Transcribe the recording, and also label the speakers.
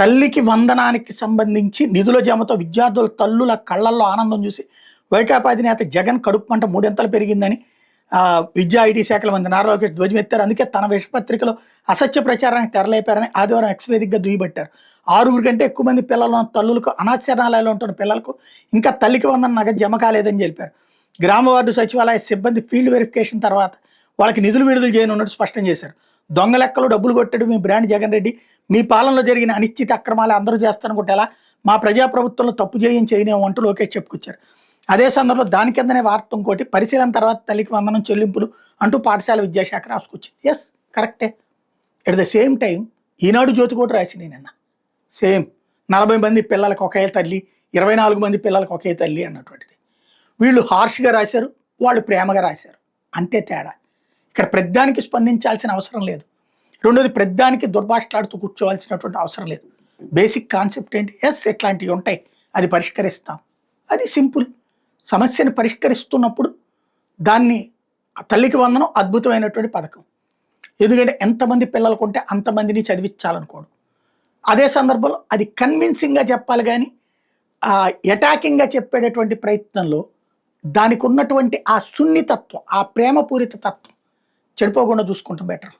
Speaker 1: తల్లికి వందనానికి సంబంధించి నిధుల జమతో విద్యార్థుల తల్లుల కళ్ళల్లో ఆనందం చూసి వైకాపా అధినేత జగన్ కడుపు మంట మూడింతలు పెరిగిందని విద్యా ఐటీ శాఖల మంత్రి నారా లోకేష్ ధ్వజమెత్తారు. అందుకే తన విషపత్రికలో అసత్య ప్రచారానికి తెరలేపారని ఆదివారం ఎక్స్ వేదికగా దుయ్యబట్టారు. 6 కంటే ఎక్కువ మంది పిల్లలు తల్లులకు అనాథశరణాలయాల్లో ఉంటున్న పిల్లలకు ఇంకా తల్లికి వందన నగదు జమ కాలేదని తెలిపారు. గ్రామ వార్డు సచివాలయ సిబ్బంది ఫీల్డ్ వెరిఫికేషన్ తర్వాత వాళ్ళకి నిధులు విడుదల చేయనున్నట్టు స్పష్టం చేశారు. దొంగ లెక్కలు డబ్బులు కొట్టాడు మీ బ్రాండ్ జగన్ రెడ్డి, మీ పాలనలో జరిగిన అనిశ్చిత అక్రమాలు అందరూ చేస్తానుకుంటే ఎలా, మా ప్రజాప్రభుత్వంలో తప్పు చేయనేమో అంటూ లోకేష్ చెప్పుకొచ్చారు. అదే సందర్భంలో దాని కిందనే వార్త ఇంకోటి, పరిశీలన తర్వాత తల్లికి వందనం చెల్లింపులు అంటూ పాఠశాల విద్యాశాఖ రాసుకొచ్చింది. ఎస్ కరెక్టే. ఎట్ ద సేమ్ టైం ఈనాడు జ్యోతి కూడా రాసింది నిన్న సేమ్ 40 మంది పిల్లలకు ఒకే తల్లి, 24 మంది పిల్లలకు ఒకే తల్లి అన్నటువంటిది. వీళ్ళు హార్ష్గా రాశారు, వాళ్ళు ప్రేమగా రాశారు, అంతే తేడా. ఇక్కడ ప్రతిదానికి స్పందించాల్సిన అవసరం లేదు. రెండోది ప్రతిదానికి దుర్భాషలాడుతూ కూర్చోవాల్సినటువంటి అవసరం లేదు. బేసిక్ కాన్సెప్ట్ ఏంటి, ఎస్ ఇట్లాంటివి ఉంటాయి, అది పరిష్కరిస్తాం, అది సింపుల్. సమస్యను పరిష్కరిస్తున్నప్పుడు దాన్ని తల్లికి వందనం అద్భుతమైనటువంటి పథకం. ఎందుకంటే ఎంతమంది పిల్లలకు ఉంటే అంతమందిని చదివించాలనుకోవడం. అదే సందర్భంలో అది కన్విన్సింగ్గా చెప్పాలి, కానీ అటాకింగ్గా చెప్పేటటువంటి ప్రయత్నంలో దానికి ఉన్నటువంటి ఆ సున్నితత్వం, ఆ ప్రేమపూరిత తత్వం చెడిపోకుండా చూసుకుంటాం బెటర్.